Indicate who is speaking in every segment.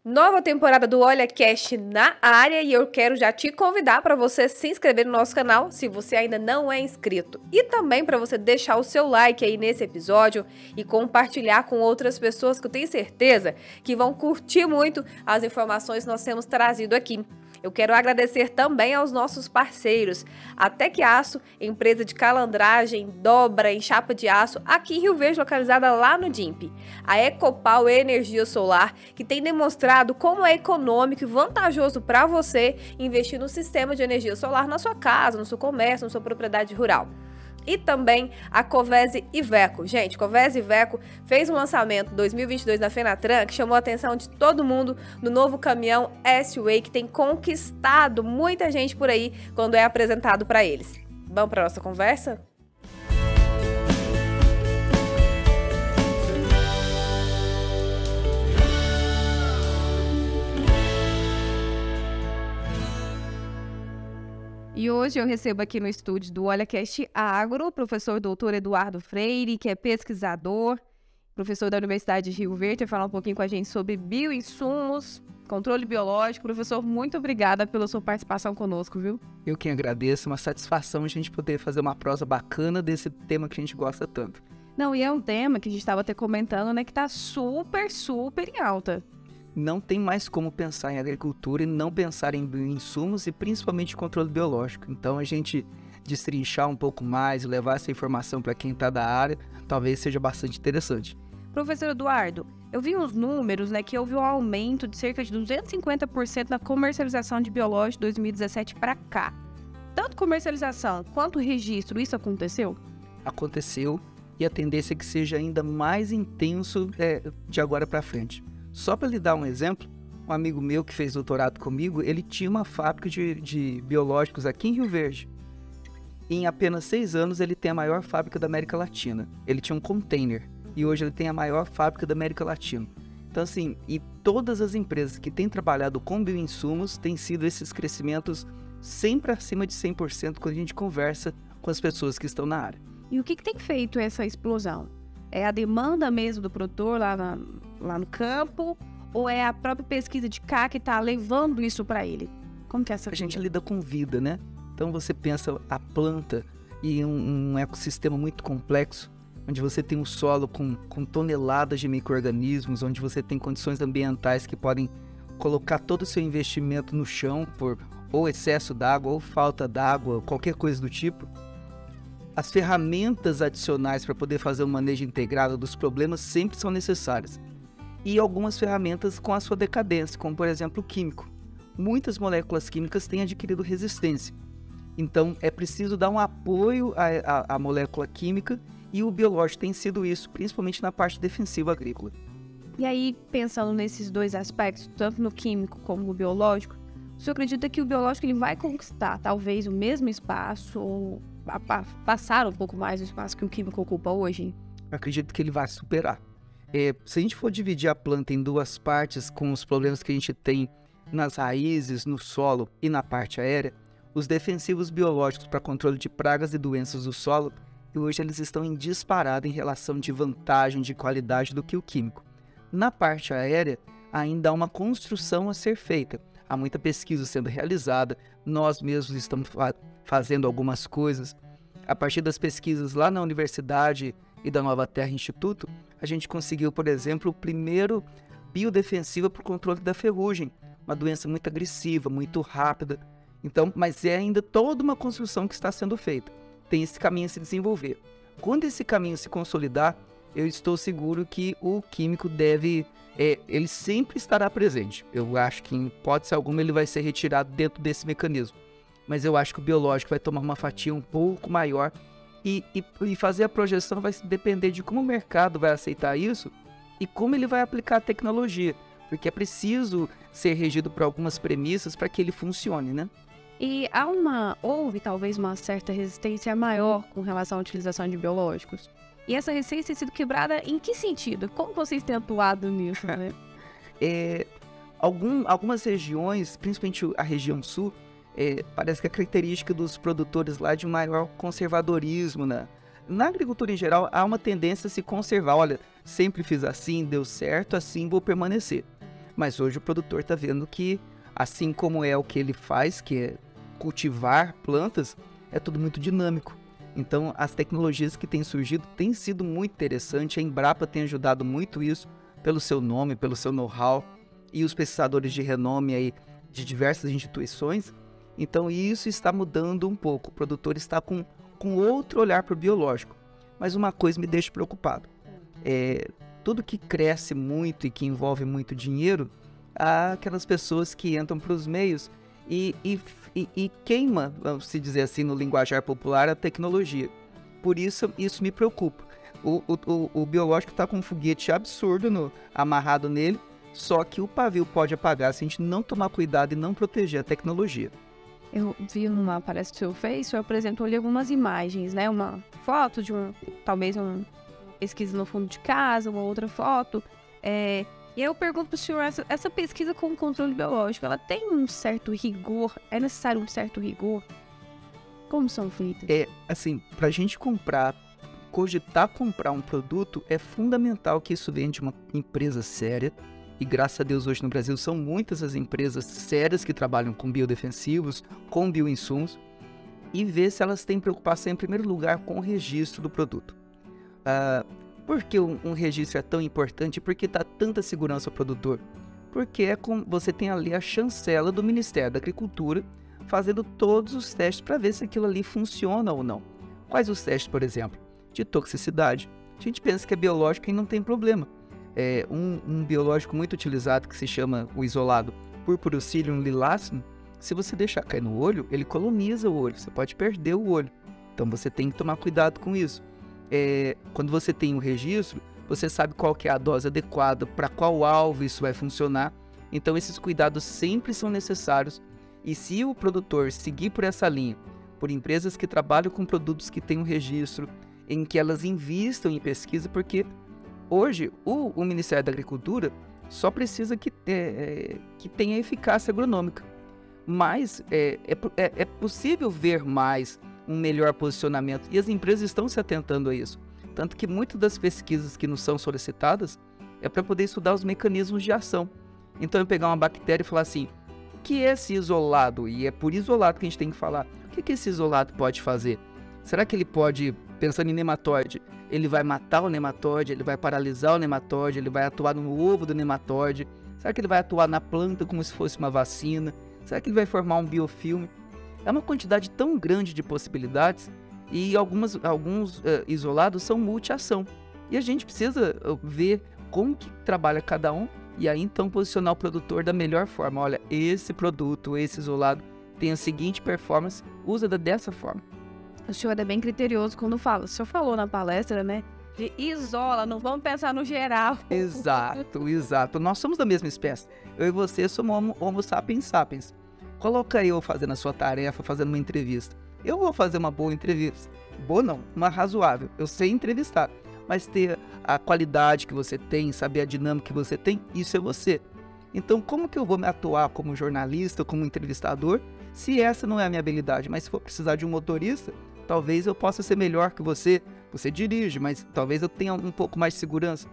Speaker 1: Nova temporada do OlhaCast na área e eu quero já te convidar para você se inscrever no nosso canal se você ainda não é inscrito. E também para você deixar o seu like aí nesse episódio e compartilhar com outras pessoas que eu tenho certeza que vão curtir muito as informações que nós temos trazido aqui. Eu quero agradecer também aos nossos parceiros, a Tec Aço, empresa de calandragem, dobra em chapa de aço, aqui em Rio Verde, localizada lá no DIMP. A Ecopau Energia Solar, que tem demonstrado como é econômico e vantajoso para você investir no sistema de energia solar na sua casa, no seu comércio, na sua propriedade rural. E também a Covese Iveco. Gente, Covese Iveco fez um lançamento em 2022 na Fenatran que chamou a atenção de todo mundo no novo caminhão S-Way que tem conquistado muita gente por aí quando é apresentado para eles. Vamos para nossa conversa? E hoje eu recebo aqui no estúdio do OlhaCast Agro o professor doutor Eduardo Freire, que é pesquisador, professor da Universidade de Rio Verde, vai falar um pouquinho com a gente sobre bioinsumos, controle biológico. Professor, muito obrigada pela sua participação conosco, viu?
Speaker 2: Eu que agradeço, uma satisfação a gente poder fazer uma prosa bacana desse tema que a gente gosta tanto.
Speaker 1: Não, e é um tema que a gente estava até comentando, né, que tá super em alta.
Speaker 2: Não tem mais como pensar em agricultura e não pensar em bioinsumos e principalmente controle biológico. Então a gente destrinchar um pouco mais e levar essa informação para quem está da área, talvez seja bastante interessante.
Speaker 1: Professor Eduardo, eu vi uns números, né, que houve um aumento de cerca de 250% na comercialização de biológicos de 2017 para cá. Tanto comercialização quanto registro, isso aconteceu?
Speaker 2: Aconteceu e a tendência é que seja ainda mais intenso de agora para frente. Só para lhe dar um exemplo, um amigo meu que fez doutorado comigo, ele tinha uma fábrica de biológicos aqui em Rio Verde. Em apenas 6 anos, ele tem a maior fábrica da América Latina. Ele tinha um container e hoje ele tem a maior fábrica da América Latina. Então, assim, e todas as empresas que têm trabalhado com bioinsumos têm sido esses crescimentos sempre acima de 100% quando a gente conversa com as pessoas que estão na área.
Speaker 1: E o que tem feito essa explosão? É a demanda mesmo do produtor lá no campo ou é a própria pesquisa de cá que está levando isso para ele? Como que é essa
Speaker 2: A gente lida com vida, né? Então você pensa a planta e um ecossistema muito complexo, onde você tem um solo com toneladas de micro-organismos, onde você tem condições ambientais que podem colocar todo o seu investimento no chão por ou excesso d'água ou falta d'água, qualquer coisa do tipo. As ferramentas adicionais para poder fazer o manejo integrado dos problemas sempre são necessárias. E algumas ferramentas com a sua decadência, como por exemplo o químico. Muitas moléculas químicas têm adquirido resistência. Então é preciso dar um apoio à molécula química e o biológico tem sido isso, principalmente na parte defensiva agrícola.
Speaker 1: E aí, pensando nesses dois aspectos, tanto no químico como no biológico, o senhor acredita que o biológico ele vai conquistar talvez o mesmo espaço ou passar um pouco mais do espaço que o químico ocupa hoje?
Speaker 2: Eu acredito que ele vai superar. Se a gente for dividir a planta em duas partes, com os problemas que a gente tem nas raízes, no solo e na parte aérea, os defensivos biológicos para controle de pragas e doenças do solo, hoje eles estão em disparada em relação de vantagem, de qualidade do que o químico. Na parte aérea, ainda há uma construção a ser feita. Há muita pesquisa sendo realizada, nós mesmos estamos fazendo algumas coisas. A partir das pesquisas lá na Universidade e da Nova Terra Instituto, a gente conseguiu, por exemplo, o primeiro biodefensivo para o controle da ferrugem, uma doença muito agressiva, muito rápida. Então, mas é ainda toda uma construção que está sendo feita. Tem esse caminho a se desenvolver. Quando esse caminho se consolidar, eu estou seguro que o químico ele sempre estará presente. Eu acho que em hipótese alguma ele vai ser retirado dentro desse mecanismo. Mas eu acho que o biológico vai tomar uma fatia um pouco maior e fazer a projeção vai depender de como o mercado vai aceitar isso e como ele vai aplicar a tecnologia, porque é preciso ser regido por algumas premissas para que ele funcione, né?
Speaker 1: E houve talvez uma certa resistência maior com relação à utilização de biológicos. E essa resistência tem sido quebrada em que sentido? Como vocês têm atuado nisso, né?
Speaker 2: Algumas regiões, principalmente a região sul, parece que a característica dos produtores lá é de maior conservadorismo, né? Na agricultura em geral, há uma tendência a se conservar. Olha, sempre fiz assim, deu certo, assim vou permanecer. Mas hoje o produtor está vendo que, assim como é o que ele faz, que é cultivar plantas, é tudo muito dinâmico. Então, as tecnologias que têm surgido têm sido muito interessantes. A Embrapa tem ajudado muito isso, pelo seu nome, pelo seu know-how, e os pesquisadores de renome aí de diversas instituições. Então, isso está mudando um pouco. O produtor está com outro olhar para o biológico. Mas uma coisa me deixa preocupado. Tudo que cresce muito e que envolve muito dinheiro, há aquelas pessoas que entram para os meios e queima, vamos dizer assim, no linguajar popular, a tecnologia. Por isso me preocupa. O biológico está com um foguete absurdo amarrado nele, só que o pavio pode apagar se a gente não tomar cuidado e não proteger a tecnologia.
Speaker 3: Eu vi numa palestra que o senhor fez, o senhor apresentou ali algumas imagens, né? Uma foto de talvez uma pesquisa no fundo de casa, uma outra foto. E aí eu pergunto para o senhor, essa pesquisa com controle biológico, ela tem um certo rigor? É necessário um certo rigor? Como são feitas?
Speaker 2: Assim, para a gente cogitar comprar um produto, é fundamental que isso venha de uma empresa séria. E graças a Deus hoje no Brasil são muitas as empresas sérias que trabalham com biodefensivos, com bioinsumos, e ver se elas têm preocupação em primeiro lugar com o registro do produto. Por que um registro é tão importante? Por que dá tanta segurança ao produtor? Porque você tem ali a chancela do Ministério da Agricultura fazendo todos os testes para ver se aquilo ali funciona ou não. Quais os testes, por exemplo? De toxicidade. A gente pensa que é biológico e não tem problema. Um biológico muito utilizado que se chama o isolado Purpurucilium lilacum, se você deixar cair no olho, ele coloniza o olho, você pode perder o olho. Então você tem que tomar cuidado com isso. Quando você tem um registro, você sabe qual que é a dose adequada, para qual alvo isso vai funcionar. Então esses cuidados sempre são necessários. E se o produtor seguir por essa linha, por empresas que trabalham com produtos que têm um registro, em que elas investam em pesquisa, porque hoje o Ministério da Agricultura só precisa que tenha eficácia agronômica. Mas é possível ver mais um melhor posicionamento, e as empresas estão se atentando a isso. Tanto que muitas das pesquisas que nos são solicitadas é para poder estudar os mecanismos de ação. Então eu pegar uma bactéria e falar assim, o que é esse isolado? E é por isolado que a gente tem que falar. O que esse isolado pode fazer? Será que ele pode, pensando em nematóide, ele vai matar o nematóide, ele vai paralisar o nematóide, ele vai atuar no ovo do nematóide? Será que ele vai atuar na planta como se fosse uma vacina? Será que ele vai formar um biofilme? É uma quantidade tão grande de possibilidades e alguns isolados são multi-ação. E a gente precisa ver como que trabalha cada um e aí então posicionar o produtor da melhor forma. Olha, esse produto, esse isolado tem a seguinte performance, usa dessa forma.
Speaker 3: O senhor é bem criterioso quando fala. O senhor falou na palestra, né? De isola, não vamos pensar no geral.
Speaker 2: Exato. Nós somos da mesma espécie. Eu e você somos homo sapiens sapiens. Coloca eu fazendo a sua tarefa, fazendo uma entrevista. Eu vou fazer uma boa entrevista. Boa não, uma razoável. Eu sei entrevistar. Mas ter a qualidade que você tem, saber a dinâmica que você tem, isso é você. Então, como que eu vou me atuar como jornalista, como entrevistador, se essa não é a minha habilidade? Mas se for precisar de um motorista, talvez eu possa ser melhor que você. Você dirige, mas talvez eu tenha um pouco mais de segurança.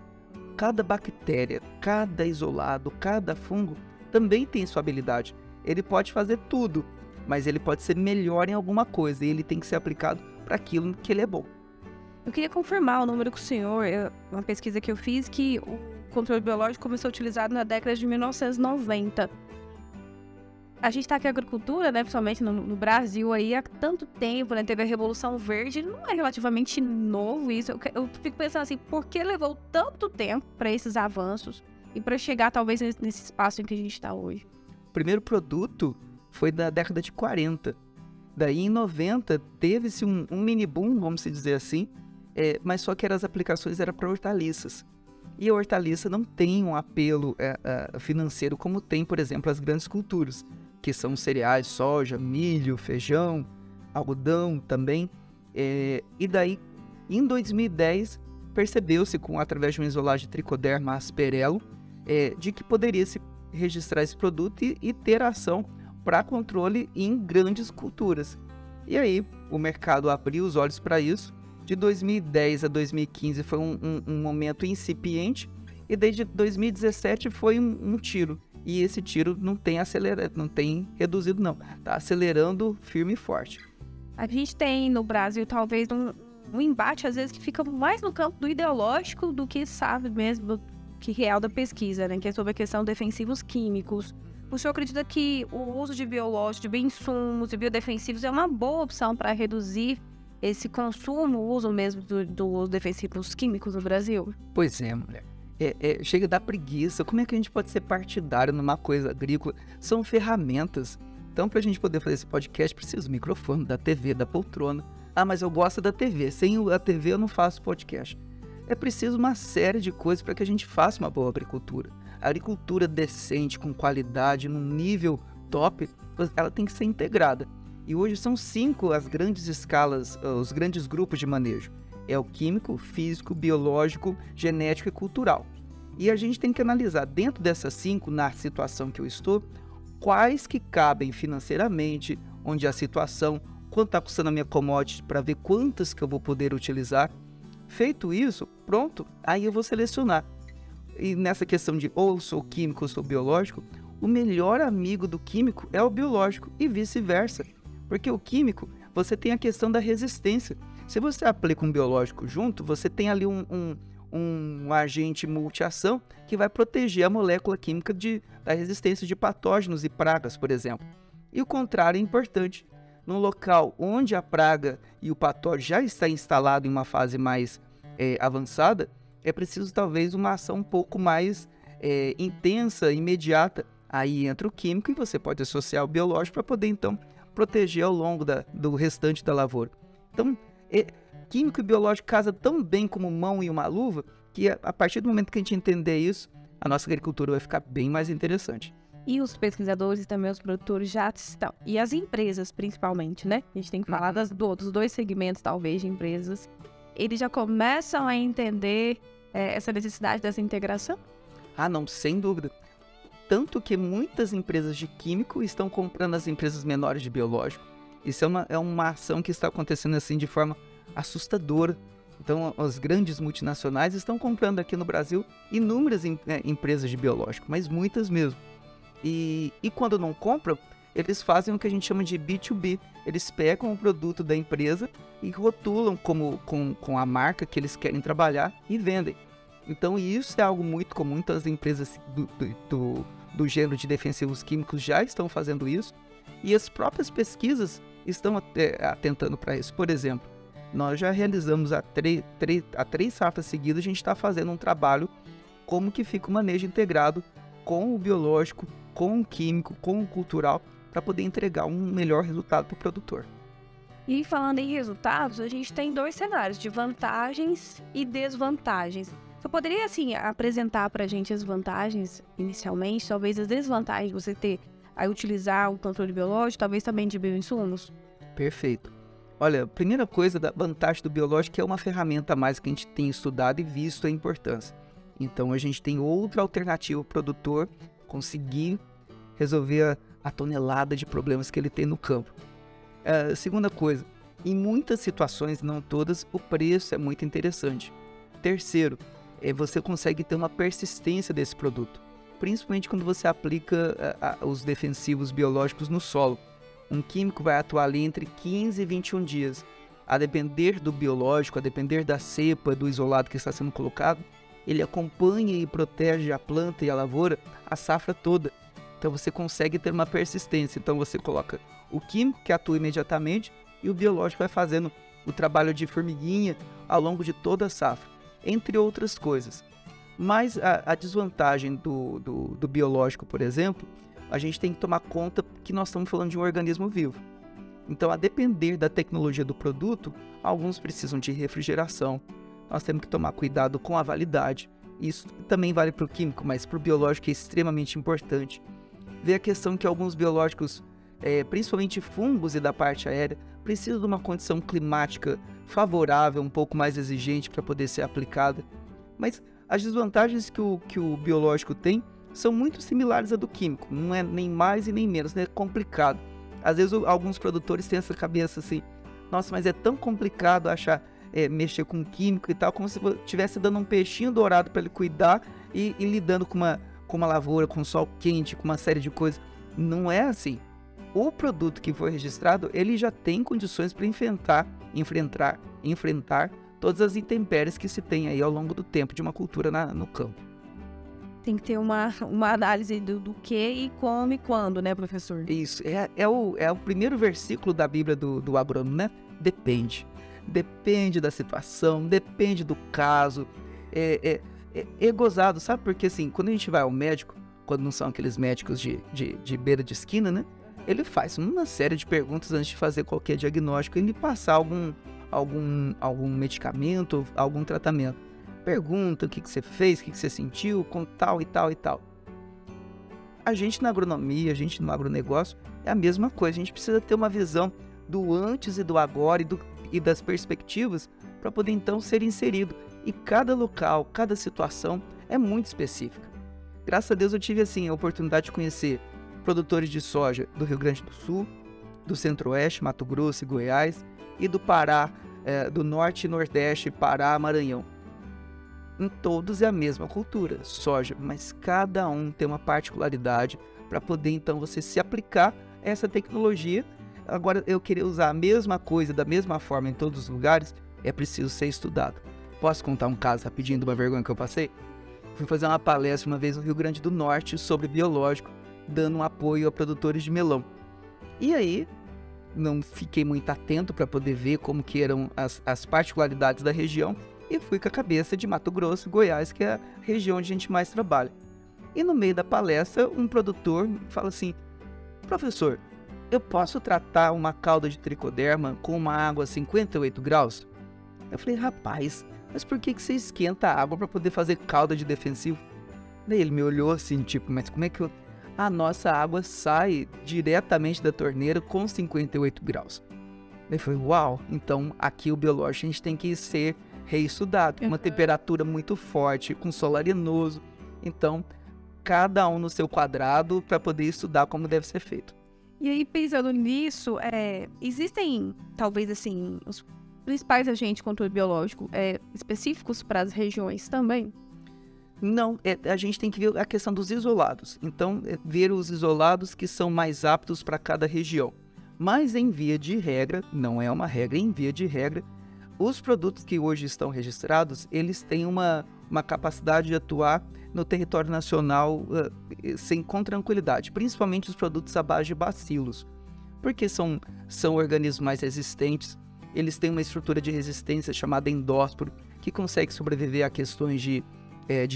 Speaker 2: Cada bactéria, cada isolado, cada fungo também tem sua habilidade. Ele pode fazer tudo, mas ele pode ser melhor em alguma coisa e ele tem que ser aplicado para aquilo que ele é bom.
Speaker 3: Eu queria confirmar o número com o senhor, uma pesquisa que eu fiz, que o controle biológico começou a ser utilizado na década de 1990. A gente está aqui na agricultura, né, principalmente no Brasil, aí, há tanto tempo, né, teve a Revolução Verde, não é relativamente novo isso. Eu fico pensando assim, por que levou tanto tempo para esses avanços e para chegar talvez nesse espaço em que a gente está hoje?
Speaker 2: O primeiro produto foi da década de 40. Daí, em 90, teve-se um mini boom, vamos dizer assim, mas só que as aplicações eram para hortaliças. E a hortaliça não tem um apelo financeiro como tem, por exemplo, as grandes culturas, que são cereais, soja, milho, feijão, algodão também. E daí, em 2010, percebeu-se, através de uma isolagem Trichoderma asperellum, de que poderia se registrar esse produto e ter ação para controle em grandes culturas. E aí, o mercado abriu os olhos para isso. De 2010 a 2015 foi um momento incipiente, E desde 2017 foi um tiro. E esse tiro não tem reduzido, não. Tá acelerando firme e forte.
Speaker 3: A gente tem no Brasil, talvez, um embate, às vezes, que fica mais no campo do ideológico do que sabe mesmo que real da pesquisa, né? Que é sobre a questão de defensivos químicos. O senhor acredita que o uso de biológicos, de bioinsumos e biodefensivos é uma boa opção para reduzir esse consumo, o uso mesmo dos defensivos químicos no Brasil?
Speaker 2: Pois é, mulher. Chega da preguiça. Como é que a gente pode ser partidário numa coisa agrícola? São ferramentas. Então, para a gente poder fazer esse podcast, precisa do microfone, da TV, da poltrona. Ah, mas eu gosto da TV. Sem a TV eu não faço podcast. É preciso uma série de coisas para que a gente faça uma boa agricultura. A agricultura decente, com qualidade, num nível top, ela tem que ser integrada. E hoje são 5 as grandes escalas, os grandes grupos de manejo. É o químico, físico, biológico, genético e cultural. E a gente tem que analisar dentro dessas 5, na situação que eu estou, quais que cabem financeiramente, onde a situação, quanto está custando a minha commodity, para ver quantas que eu vou poder utilizar. Feito isso, pronto, aí eu vou selecionar. E nessa questão de ou eu sou químico ou sou biológico, o melhor amigo do químico é o biológico e vice-versa. Porque o químico, você tem a questão da resistência. Se você aplica um biológico junto, você tem ali um agente multiação que vai proteger a molécula química da resistência de patógenos e pragas, por exemplo. E o contrário é importante. Num local onde a praga e o patógeno já está instalado em uma fase mais avançada, é preciso talvez uma ação um pouco mais intensa, imediata. Aí entra o químico e você pode associar o biológico para poder então proteger ao longo do restante da lavoura. Então, químico e biológico casam tão bem como mão e uma luva, que a partir do momento que a gente entender isso, a nossa agricultura vai ficar bem mais interessante.
Speaker 3: E os pesquisadores e também os produtores já estão. E as empresas, principalmente, né? A gente tem que falar dos 2 segmentos, talvez, de empresas. Eles já começam a entender essa necessidade dessa integração?
Speaker 2: Ah, não, sem dúvida. Tanto que muitas empresas de químico estão comprando as empresas menores de biológico. Isso é uma ação que está acontecendo assim de forma assustadora. Então, as grandes multinacionais estão comprando aqui no Brasil inúmeras empresas de biológico, mas muitas mesmo. E quando não compram, eles fazem o que a gente chama de B2B. Eles pegam o produto da empresa e rotulam com a marca que eles querem trabalhar e vendem. Então, isso é algo muito comum. Então, as empresas do gênero de defensivos químicos já estão fazendo isso. E as próprias pesquisas estão atentando para isso. Por exemplo, nós já realizamos há 3 safras seguidas, a gente está fazendo um trabalho como que fica o manejo integrado com o biológico, com o químico, com o cultural, para poder entregar um melhor resultado para o produtor.
Speaker 3: E falando em resultados, a gente tem 2 cenários de vantagens e desvantagens. Você poderia, assim, apresentar para a gente as vantagens inicialmente, talvez as desvantagens de você ter a utilizar o controle biológico, talvez também de bioinsumos?
Speaker 2: Perfeito. Olha, a primeira coisa da vantagem do biológico é uma ferramenta a mais que a gente tem estudado e visto a importância. Então, a gente tem outra alternativa para o produtor conseguir resolver a tonelada de problemas que ele tem no campo. Segunda coisa, em muitas situações, não todas, o preço é muito interessante. Terceiro, você consegue ter uma persistência desse produto, principalmente quando você aplica os defensivos biológicos no solo. Um químico vai atuar ali entre 15 e 21 dias. A depender do biológico, a depender da cepa, do isolado que está sendo colocado, ele acompanha e protege a planta e a lavoura a safra toda. Então você consegue ter uma persistência. Então você coloca o químico, que atua imediatamente, e o biológico vai fazendo o trabalho de formiguinha ao longo de toda a safra, entre outras coisas. Mas a desvantagem do biológico, por exemplo, a gente tem que tomar conta que nós estamos falando de um organismo vivo. Então, a depender da tecnologia do produto, alguns precisam de refrigeração. Nós temos que tomar cuidado com a validade. Isso também vale para o químico, mas para o biológico é extremamente importante. Ver a questão que alguns biológicos, principalmente fungos e da parte aérea, precisam de uma condição climática favorável, um pouco mais exigente para poder ser aplicada. Mas as desvantagens que o biológico tem são muito similares à do químico. Não é nem mais e nem menos, né? É complicado. Às vezes alguns produtores têm essa cabeça assim, nossa, mas é tão complicado achar mexer com químico e tal, como se estivesse dando um peixinho dourado para ele cuidar e lidando com uma lavoura, com sol quente, com uma série de coisas. Não é assim. O produto que foi registrado, ele já tem condições para enfrentar todas as intempéries que se tem aí ao longo do tempo de uma cultura no campo.
Speaker 3: Tem que ter uma análise do que e como e quando, né, professor?
Speaker 2: Isso, é o primeiro versículo da Bíblia do agrônomo, né? Depende. Depende da situação, depende do caso. É gozado, sabe? Porque assim, quando a gente vai ao médico, quando não são aqueles médicos de beira de esquina, né? Ele faz uma série de perguntas antes de fazer qualquer diagnóstico e de passar algum medicamento, algum tratamento. Pergunta o que você fez, o que você sentiu, com tal e tal e tal. A gente na agronomia, a gente no agronegócio, é a mesma coisa. A gente precisa ter uma visão do antes e do agora e das perspectivas para poder então ser inserido. E cada local, cada situação é muito específica. Graças a Deus eu tive assim a oportunidade de conhecer produtores de soja do Rio Grande do Sul, do Centro-Oeste, Mato Grosso e Goiás, e do Pará, do Norte e Nordeste, Pará, Maranhão. Em todos é a mesma cultura, soja, mas cada um tem uma particularidade para poder então você se aplicar a essa tecnologia. Agora, eu querer usar a mesma coisa da mesma forma em todos os lugares, é preciso ser estudado. Posso contar um caso rapidinho de uma vergonha que eu passei? Fui fazer uma palestra uma vez no Rio Grande do Norte sobre biológico, dando um apoio a produtores de melão. E aí, não fiquei muito atento para poder ver como que eram as particularidades da região, e fui com a cabeça de Mato Grosso, Goiás, que é a região onde a gente mais trabalha. E no meio da palestra, um produtor fala assim: professor, eu posso tratar uma cauda de tricoderma com uma água a 58 graus? Eu falei: rapaz, mas por que você esquenta a água para poder fazer calda de defensivo? Daí ele me olhou assim, tipo, mas como é que a nossa água sai diretamente da torneira com 58 graus? Daí eu falei: uau, então aqui o biológico a gente tem que ser reestudado, uma temperatura muito forte, com sol arenoso. Então, cada um no seu quadrado para poder estudar como deve ser feito.
Speaker 3: E aí, pensando nisso, existem, talvez assim, os principais agentes de controle biológico específicos para as regiões também?
Speaker 2: Não, a gente tem que ver a questão dos isolados. Então, ver os isolados que são mais aptos para cada região. Mas, em via de regra, não é uma regra, em via de regra, os produtos que hoje estão registrados, eles têm uma capacidade de atuar no território nacional com tranquilidade, principalmente os produtos à base de bacilos, porque são organismos mais resistentes, eles têm uma estrutura de resistência chamada endósporo, que consegue sobreviver a questões de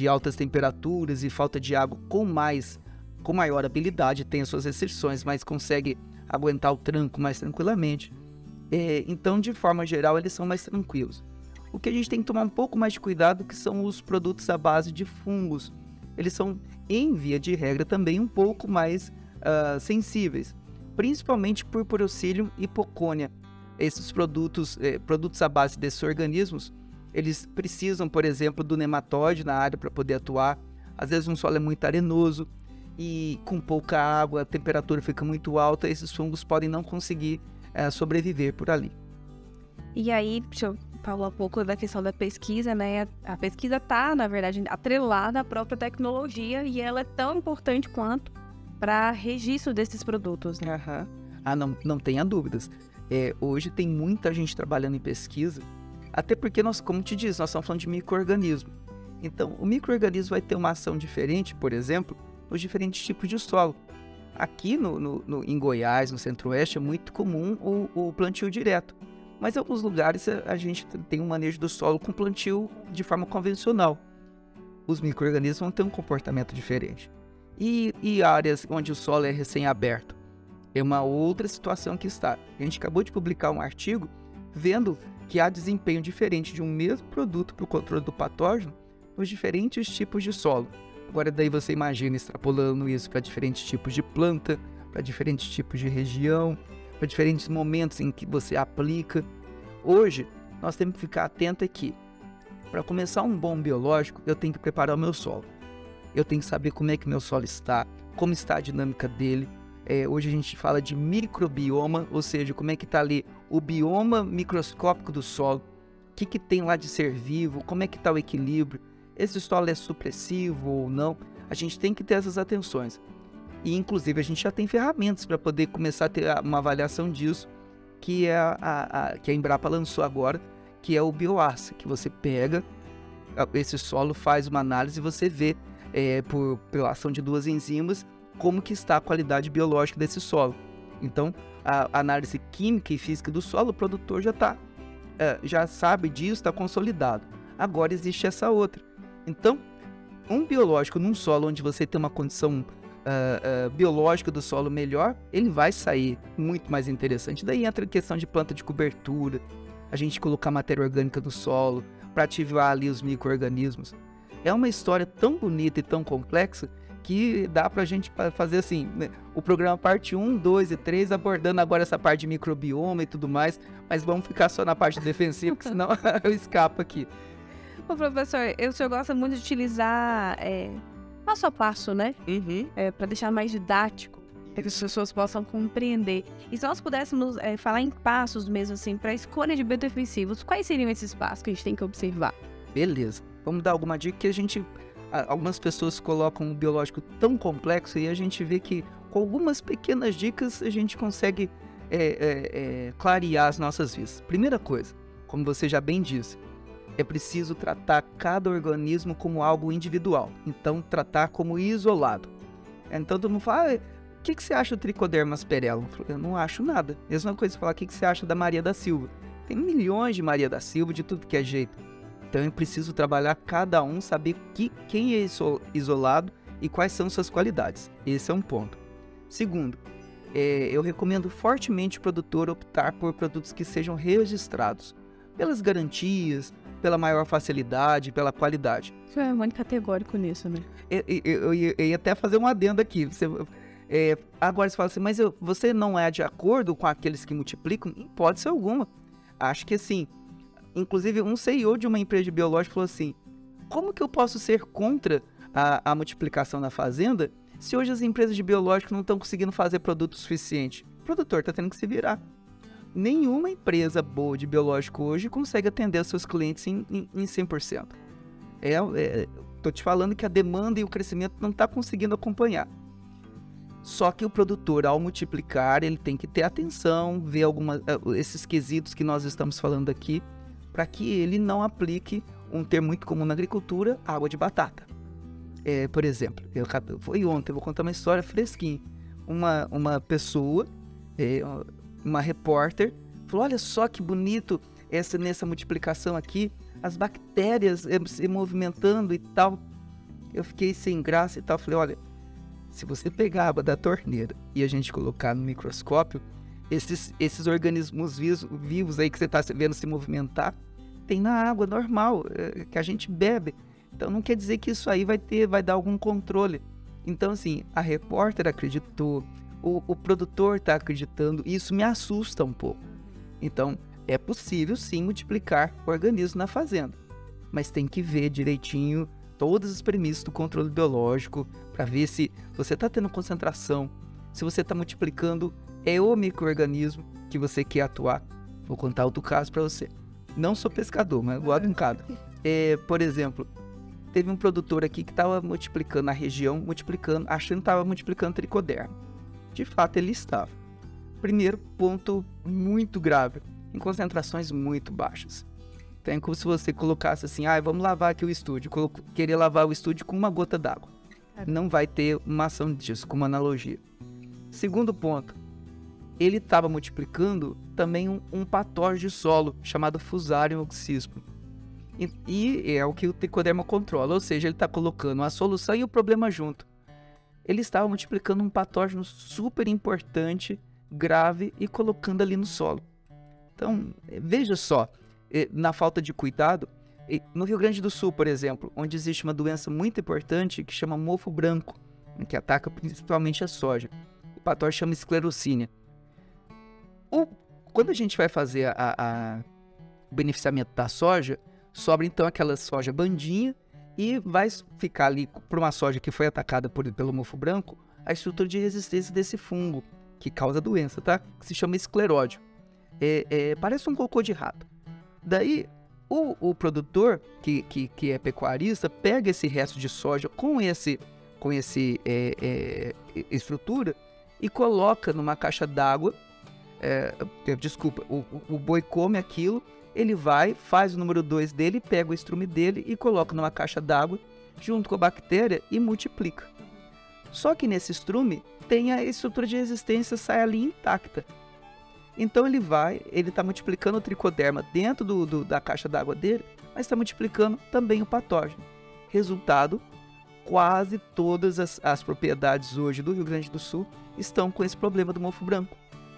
Speaker 2: altas temperaturas e falta de água com maior habilidade, tem as suas restrições, mas consegue aguentar o tranco mais tranquilamente. Então, de forma geral, eles são mais tranquilos. O que a gente tem que tomar um pouco mais de cuidado que são os produtos à base de fungos. Eles são, em via de regra, também um pouco mais sensíveis, principalmente por Prochylium e Poconia. Esses produtos à base desses organismos, eles precisam, por exemplo, do nematóide na área para poder atuar. Às vezes um solo é muito arenoso e com pouca água, a temperatura fica muito alta, esses fungos podem não conseguir sobreviver por ali.
Speaker 3: E aí, deixa eu falar um pouco da questão da pesquisa, né? A pesquisa está, na verdade, atrelada à própria tecnologia e ela é tão importante quanto para registro desses produtos, né?
Speaker 2: Não tenha dúvidas. Hoje tem muita gente trabalhando em pesquisa, até porque, como te disse, nós estamos falando de micro-organismo. Então, o micro-organismo vai ter uma ação diferente, por exemplo, nos diferentes tipos de solo. Aqui em Goiás, no Centro-Oeste, é muito comum o plantio direto. Mas em alguns lugares a gente tem um manejo do solo com plantio de forma convencional. Os micro-organismos vão ter um comportamento diferente. E áreas onde o solo é recém-aberto? É uma outra situação que está. A gente acabou de publicar um artigo vendo que há desempenho diferente de um mesmo produto para o controle do patógeno nos diferentes tipos de solo. Agora daí você imagina extrapolando isso para diferentes tipos de planta, para diferentes tipos de região, para diferentes momentos em que você aplica. Hoje, nós temos que ficar atento aqui. Para começar um bom biológico, eu tenho que preparar o meu solo. Eu tenho que saber como é que meu solo está, como está a dinâmica dele. Hoje a gente fala de microbioma, ou seja, como é que está ali o bioma microscópico do solo, que tem lá de ser vivo, como é que está o equilíbrio, esse solo é supressivo ou não. A gente tem que ter essas atenções. E, inclusive, a gente já tem ferramentas para poder começar a ter uma avaliação disso, que que a Embrapa lançou agora, que é o Bioassa, que você pega esse solo, faz uma análise e você vê, pela ação de 2 enzimas, como que está a qualidade biológica desse solo. Então, a análise química e física do solo, o produtor já sabe disso, está consolidado. Agora existe essa outra. Então, um biológico num solo onde você tem uma condição biológica do solo melhor, ele vai sair muito mais interessante. Daí entra a questão de planta de cobertura, a gente colocar matéria orgânica no solo para ativar ali os micro-organismos. É uma história tão bonita e tão complexa que dá pra gente fazer assim, né? O programa parte 1, 2 e 3, abordando agora essa parte de microbioma e tudo mais, mas vamos ficar só na parte defensiva, porque senão eu escapo aqui.
Speaker 3: Ô, professor, o senhor gosta muito de utilizar passo a passo, né? Para deixar mais didático, para que as pessoas possam compreender. E se nós pudéssemos falar em passos mesmo assim, para a escolha de biodefensivos, quais seriam esses passos que a gente tem que observar?
Speaker 2: Beleza, vamos dar alguma dica que algumas pessoas colocam um biológico tão complexo e a gente vê que com algumas pequenas dicas a gente consegue clarear as nossas vidas. Primeira coisa, como você já bem disse, é preciso tratar cada organismo como algo individual. Então, tratar como isolado. Então, todo mundo fala, o que você acha do Trichoderma asperellum? Eu não acho nada. Mesma coisa, falar, o que você acha da Maria da Silva? Tem milhões de Maria da Silva, de tudo que é jeito. Então, eu preciso trabalhar cada um, saber quem é isolado e quais são suas qualidades. Esse é um ponto. Segundo, eu recomendo fortemente o produtor optar por produtos que sejam registrados, pelas garantias, pela maior facilidade, pela qualidade.
Speaker 3: Você é muito categórico nisso, né?
Speaker 2: Eu ia até fazer um adendo aqui. Agora você fala assim, mas você não é de acordo com aqueles que multiplicam? Em hipótese alguma. Acho que assim, inclusive um CEO de uma empresa de biológico falou assim, como que eu posso ser contra a multiplicação na fazenda se hoje as empresas de biológico não estão conseguindo fazer produto suficiente? O produtor está tendo que se virar. Nenhuma empresa boa de biológico hoje consegue atender os seus clientes em 100%. Tô te falando que a demanda e o crescimento não está conseguindo acompanhar. Só que o produtor, ao multiplicar, ele tem que ter atenção, ver esses quesitos que nós estamos falando aqui, para que ele não aplique um termo muito comum na agricultura, água de batata. Por exemplo, foi ontem, eu vou contar uma história fresquinha. Uma pessoa... uma repórter falou, olha só que bonito nessa multiplicação aqui, as bactérias se movimentando e tal. Eu fiquei sem graça e tal, falei, olha, se você pegar a água da torneira e a gente colocar no microscópio, esses organismos vivos aí que você está vendo se movimentar, tem na água normal, que a gente bebe. Então não quer dizer que isso aí vai dar algum controle. Então assim, a repórter acreditou, o produtor está acreditando, e isso me assusta um pouco. Então, é possível sim multiplicar organismos na fazenda, mas tem que ver direitinho todas as premissas do controle biológico para ver se você está tendo concentração, se você está multiplicando, é o micro-organismo que você quer atuar. Vou contar outro caso para você. Não sou pescador, mas gosto de um caso. Por exemplo, teve um produtor aqui que estava multiplicando na região, achando que estava multiplicando tricoderma. De fato, ele estava. Primeiro ponto muito grave, em concentrações muito baixas. Então é como se você colocasse assim, vamos lavar aqui o estúdio, querer lavar o estúdio com uma gota d'água. Não vai ter uma ação disso, com uma analogia. Segundo ponto, ele estava multiplicando também um patógeno de solo, chamado Fusarium oxyspum. E é o que o tricoderma controla, ou seja, ele está colocando a solução e o problema junto. Ele estava multiplicando um patógeno super importante, grave, e colocando ali no solo. Então, veja só, na falta de cuidado, no Rio Grande do Sul, por exemplo, onde existe uma doença muito importante que chama mofo branco, que ataca principalmente a soja. O patógeno chama esclerocínia. Quando a gente vai fazer o beneficiamento da soja, sobra então aquela soja bandinha, e vai ficar ali, por uma soja que foi atacada pelo mofo branco, a estrutura de resistência desse fungo, que causa a doença, tá? Que se chama escleródio. Parece um cocô de rato. Daí, O produtor, que é pecuarista, pega esse resto de soja com esse estrutura e coloca numa caixa d'água. Desculpa, o boi come aquilo, ele vai, faz o número 2 dele, pega o estrume dele e coloca numa caixa d'água junto com a bactéria e multiplica. Só que nesse estrume tem a estrutura de resistência, sai ali intacta. Então ele está multiplicando o tricoderma dentro da caixa d'água dele, mas está multiplicando também o patógeno. Resultado, quase todas as propriedades hoje do Rio Grande do Sul estão com esse problema do mofo branco.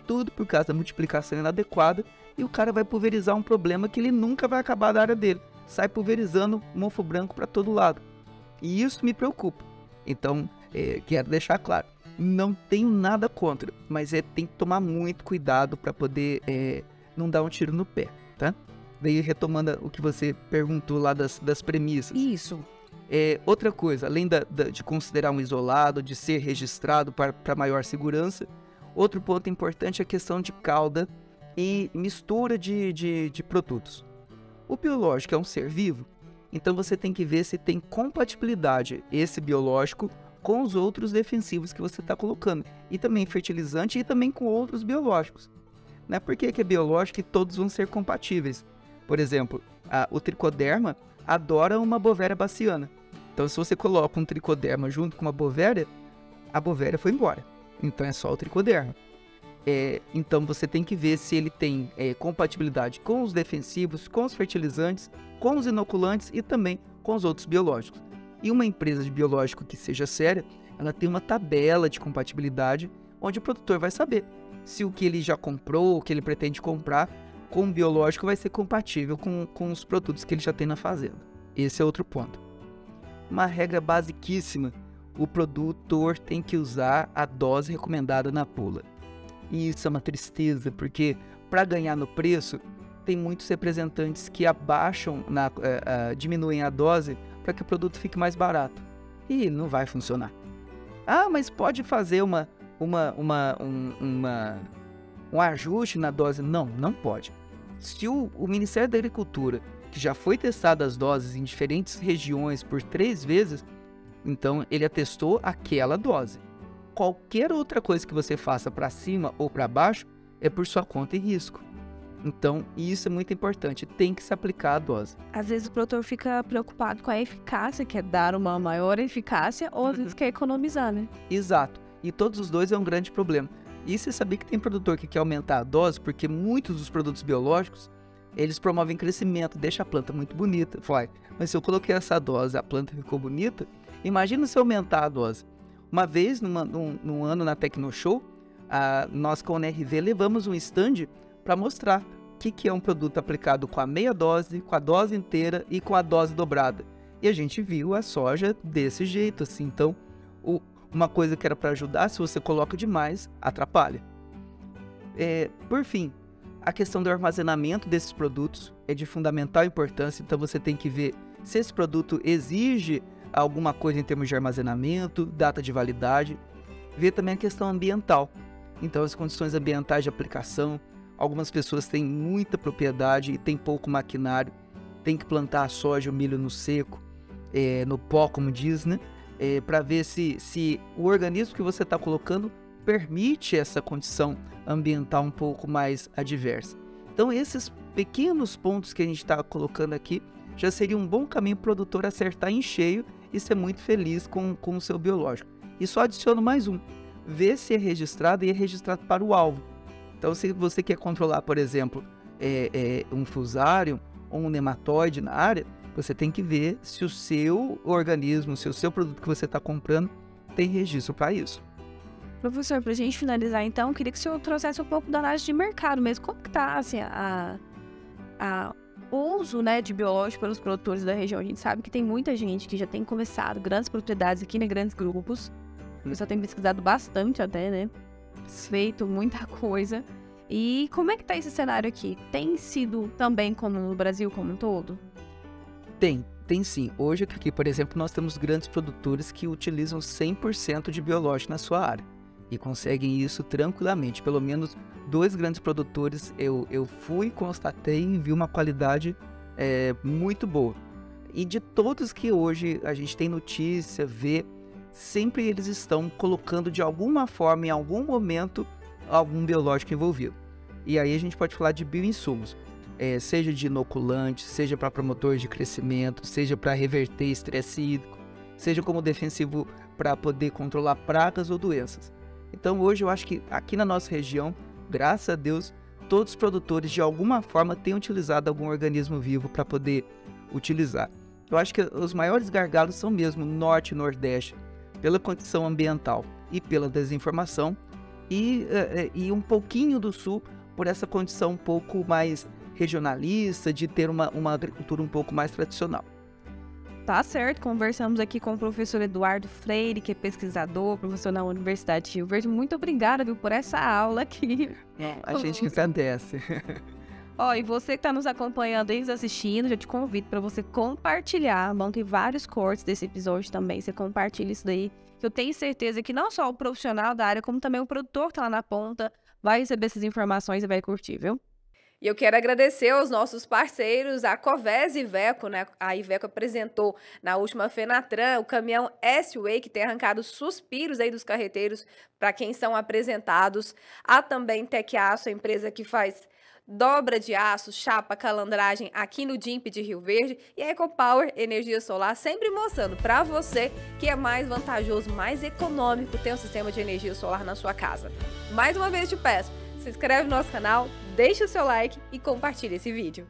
Speaker 2: Tudo por causa da multiplicação inadequada, e o cara vai pulverizar um problema que ele nunca vai acabar da área dele. Sai pulverizando mofo branco para todo lado. E isso me preocupa. Então, quero deixar claro, não tenho nada contra, mas tem que tomar muito cuidado para poder não dar um tiro no pé, tá? Daí, retomando o que você perguntou lá das premissas.
Speaker 3: Isso.
Speaker 2: Outra coisa, além de considerar um isolado, de ser registrado para maior segurança, outro ponto importante é a questão de cauda e mistura de produtos. O biológico é um ser vivo, então você tem que ver se tem compatibilidade esse biológico com os outros defensivos que você está colocando, e também fertilizante e também com outros biológicos. Não é porque é biológico que todos vão ser compatíveis. Por exemplo, o tricoderma adora uma bovéria baciana. Então, se você coloca um tricoderma junto com uma bovéria, a bovéria foi embora. Então, é só o tricoderma. Então, você tem que ver se ele tem compatibilidade com os defensivos, com os fertilizantes, com os inoculantes e também com os outros biológicos. E uma empresa de biológico que seja séria, ela tem uma tabela de compatibilidade, onde o produtor vai saber se o que ele já comprou, o que ele pretende comprar com o biológico vai ser compatível com os produtos que ele já tem na fazenda. Esse é outro ponto. Uma regra basiquíssima: o produtor tem que usar a dose recomendada na pula. E isso é uma tristeza, porque para ganhar no preço, tem muitos representantes que abaixam, diminuem a dose para que o produto fique mais barato. E não vai funcionar. Mas pode fazer um ajuste na dose? Não, não pode. Se o Ministério da Agricultura, que já foi testado as doses em diferentes regiões por 3 vezes, então ele atestou aquela dose. Qualquer outra coisa que você faça para cima ou para baixo é por sua conta e risco. Então, isso é muito importante, tem que se aplicar a dose.
Speaker 3: Às vezes o produtor fica preocupado com a eficácia, quer dar uma maior eficácia, ou às vezes quer economizar, né?
Speaker 2: Exato, e todos os dois é um grande problema. E você sabia que tem produtor que quer aumentar a dose, porque muitos dos produtos biológicos, eles promovem crescimento, deixa a planta muito bonita. Mas se eu coloquei essa dose, a planta ficou bonita, imagina se eu aumentar a dose. Uma vez, num ano na Tecnoshow, nós com a NRV levamos um stand para mostrar o que é um produto aplicado com a meia dose, com a dose inteira e com a dose dobrada. E a gente viu a soja desse jeito, assim. Então, uma coisa que era para ajudar, se você coloca demais, atrapalha. Por fim, a questão do armazenamento desses produtos é de fundamental importância. Então, você tem que ver se esse produto exige alguma coisa em termos de armazenamento, data de validade. Ver também a questão ambiental. Então, as condições ambientais de aplicação. Algumas pessoas têm muita propriedade e têm pouco maquinário. Tem que plantar a soja, o milho no seco, no pó, como diz, né? Para ver se o organismo que você está colocando permite essa condição ambiental um pouco mais adversa. Então, esses pequenos pontos que a gente está colocando aqui já seria um bom caminho para o produtor acertar em cheio e ser muito feliz com o seu biológico. E só adiciono mais um: ver se é registrado e é registrado para o alvo. Então, se você quer controlar, por exemplo, um fusário ou um nematóide na área, você tem que ver se o seu organismo, se o seu produto que você está comprando tem registro para isso.
Speaker 3: Professor, para a gente finalizar então, eu queria que o senhor trouxesse um pouco da análise de mercado mesmo. Como que está assim, o uso, né, de biológico pelos produtores da região? A gente sabe que tem muita gente que já tem começado grandes propriedades aqui, né, grandes grupos. O pessoal tem pesquisado bastante até, né? Feito muita coisa. E como é que tá esse cenário aqui? Tem sido também como no Brasil como um todo?
Speaker 2: Tem sim. Hoje aqui, por exemplo, nós temos grandes produtores que utilizam 100% de biológico na sua área e conseguem isso tranquilamente. Pelo menos 2 grandes produtores eu fui, constatei e vi uma qualidade muito boa. E de todos que hoje a gente tem notícia, vê, sempre eles estão colocando de alguma forma, em algum momento, algum biológico envolvido. E aí a gente pode falar de bioinsumos, seja de inoculante, seja para promotores de crescimento, seja para reverter estresse hídrico, seja como defensivo para poder controlar pragas ou doenças. Então hoje eu acho que aqui na nossa região, graças a Deus, todos os produtores de alguma forma têm utilizado algum organismo vivo para poder utilizar. Eu acho que os maiores gargalos são mesmo norte e nordeste, pela condição ambiental e pela desinformação, e um pouquinho do sul por essa condição um pouco mais regionalista, de ter uma agricultura um pouco mais tradicional.
Speaker 3: Tá certo, conversamos aqui com o professor Eduardo Freire, que é pesquisador, professor na Universidade de Rio Verde. Muito obrigada, viu, por essa aula aqui.
Speaker 2: A gente agradece.
Speaker 3: Ó, e você que está nos acompanhando e nos assistindo, já te convido para você compartilhar. Vão ter vários cortes desse episódio também. Você compartilha isso daí, que eu tenho certeza que não só o profissional da área, como também o produtor que tá lá na ponta, vai receber essas informações e vai curtir, viu?
Speaker 1: E eu quero agradecer aos nossos parceiros, a Covés Iveco, né? A Iveco apresentou na última Fenatran o caminhão S-Way, que tem arrancado suspiros aí dos carreteiros para quem são apresentados. Há também Tecaço, a empresa que faz dobra de aço, chapa, calandragem aqui no DIMP de Rio Verde. E a EcoPower, energia solar, sempre mostrando para você que é mais vantajoso, mais econômico ter um sistema de energia solar na sua casa. Mais uma vez te peço, se inscreve no nosso canal, deixa o seu like e compartilha esse vídeo.